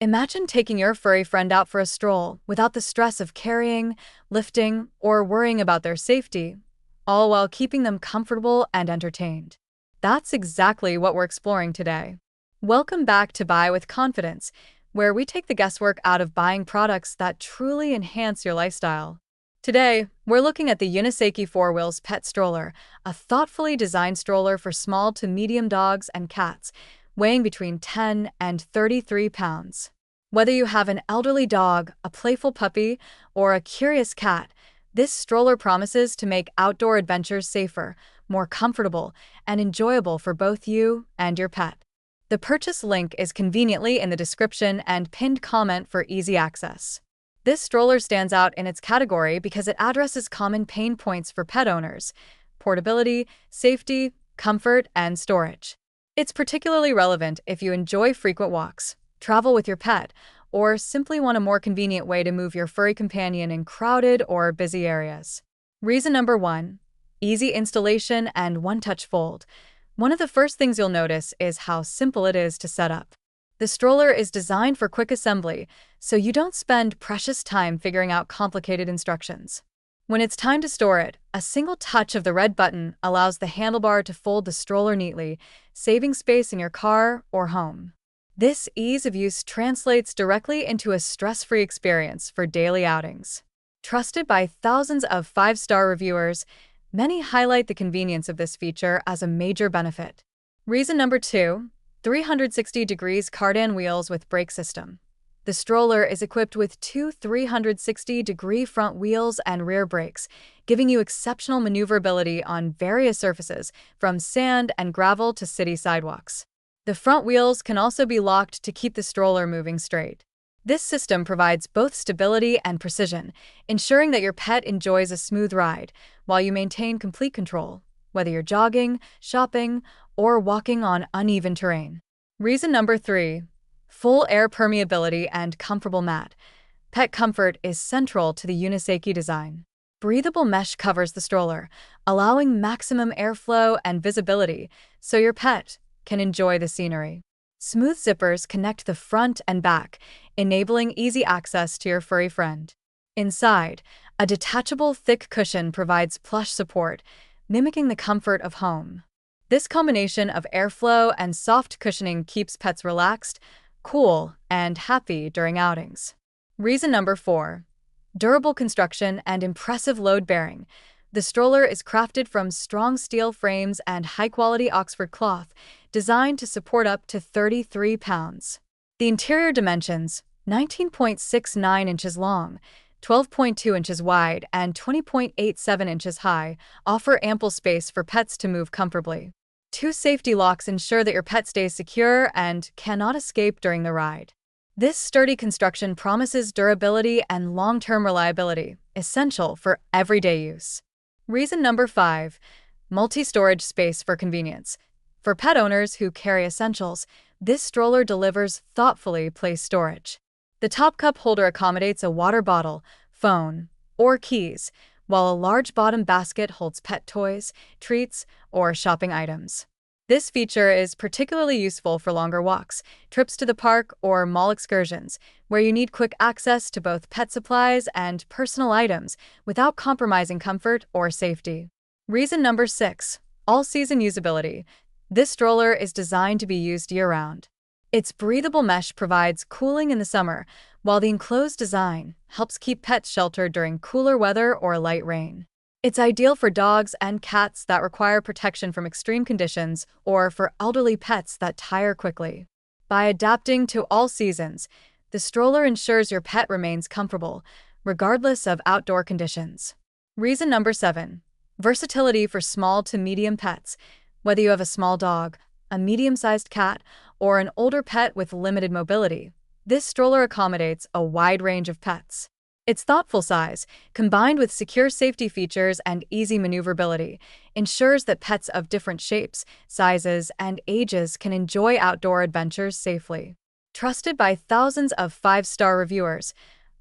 Imagine taking your furry friend out for a stroll without the stress of carrying, lifting, or worrying about their safety, all while keeping them comfortable and entertained. That's exactly what we're exploring today. Welcome back to Buy with Confidence, where we take the guesswork out of buying products that truly enhance your lifestyle. Today, we're looking at the Unisakey 4 Wheels Pet Stroller, a thoughtfully designed stroller for small to medium dogs and cats, weighing between 10 and 33 pounds. Whether you have an elderly dog, a playful puppy, or a curious cat, this stroller promises to make outdoor adventures safer, more comfortable, and enjoyable for both you and your pet. The purchase link is conveniently in the description and pinned comment for easy access. This stroller stands out in its category because it addresses common pain points for pet owners: portability, safety, comfort, and storage. It's particularly relevant if you enjoy frequent walks, travel with your pet, or simply want a more convenient way to move your furry companion in crowded or busy areas. Reason number 1. Easy installation and one-touch fold. One of the first things you'll notice is how simple it is to set up. The stroller is designed for quick assembly, so you don't spend precious time figuring out complicated instructions. When it's time to store it, a single touch of the red button allows the handlebar to fold the stroller neatly, saving space in your car or home. This ease of use translates directly into a stress-free experience for daily outings. Trusted by thousands of 5-star reviewers, many highlight the convenience of this feature as a major benefit. Reason number 2. 360 degrees cardan wheels with brake system. The stroller is equipped with two 360-degree front wheels and rear brakes, giving you exceptional maneuverability on various surfaces, from sand and gravel to city sidewalks. The front wheels can also be locked to keep the stroller moving straight. This system provides both stability and precision, ensuring that your pet enjoys a smooth ride while you maintain complete control, whether you're jogging, shopping, or walking on uneven terrain. Reason number 3. Full air permeability and comfortable mat. Pet comfort is central to the Unisakey design. Breathable mesh covers the stroller, allowing maximum airflow and visibility so your pet can enjoy the scenery. Smooth zippers connect the front and back, enabling easy access to your furry friend. Inside, a detachable thick cushion provides plush support, mimicking the comfort of home. This combination of airflow and soft cushioning keeps pets relaxed, cool, and happy during outings. Reason number 4. Durable construction and impressive load bearing. The stroller is crafted from strong steel frames and high-quality Oxford cloth, designed to support up to 33 pounds. The interior dimensions, 19.69 inches long, 12.2 inches wide, and 20.87 inches high, offer ample space for pets to move comfortably. Two safety locks ensure that your pet stays secure and cannot escape during the ride. This sturdy construction promises durability and long-term reliability, essential for everyday use. Reason number 5. Multi-storage space for convenience. For pet owners who carry essentials, this stroller delivers thoughtfully placed storage. The top cup holder accommodates a water bottle, phone, or keys, while a large bottom basket holds pet toys, treats, or shopping items. This feature is particularly useful for longer walks, trips to the park, or mall excursions, where you need quick access to both pet supplies and personal items without compromising comfort or safety. Reason number 6. All-season usability. This stroller is designed to be used year-round. Its breathable mesh provides cooling in the summer, while the enclosed design helps keep pets sheltered during cooler weather or light rain. It's ideal for dogs and cats that require protection from extreme conditions or for elderly pets that tire quickly. By adapting to all seasons, the stroller ensures your pet remains comfortable, regardless of outdoor conditions. Reason number 7. Versatility for small to medium pets. Whether you have a small dog, a medium-sized cat, or an older pet with limited mobility, this stroller accommodates a wide range of pets. Its thoughtful size, combined with secure safety features and easy maneuverability, ensures that pets of different shapes, sizes, and ages can enjoy outdoor adventures safely. Trusted by thousands of 5-star reviewers,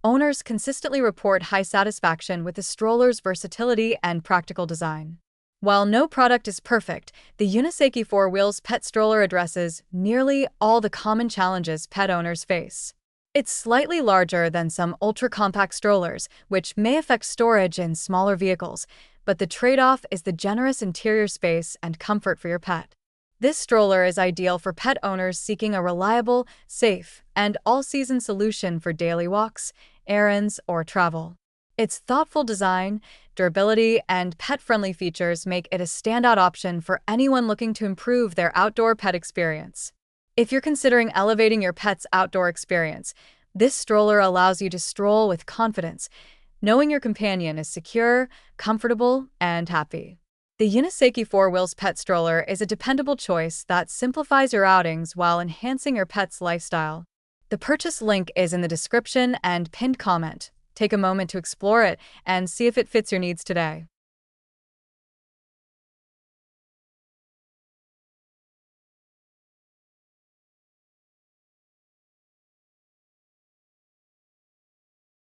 owners consistently report high satisfaction with the stroller's versatility and practical design. While no product is perfect, the Unisakey 4 Wheels Pet Stroller addresses nearly all the common challenges pet owners face. It's slightly larger than some ultra-compact strollers, which may affect storage in smaller vehicles, but the trade-off is the generous interior space and comfort for your pet. This stroller is ideal for pet owners seeking a reliable, safe, and all-season solution for daily walks, errands, or travel. Its thoughtful design, durability, and pet-friendly features make it a standout option for anyone looking to improve their outdoor pet experience. If you're considering elevating your pet's outdoor experience, this stroller allows you to stroll with confidence, knowing your companion is secure, comfortable, and happy. The Unisakey 4 Wheels Pet Stroller is a dependable choice that simplifies your outings while enhancing your pet's lifestyle. The purchase link is in the description and pinned comment. Take a moment to explore it and see if it fits your needs today.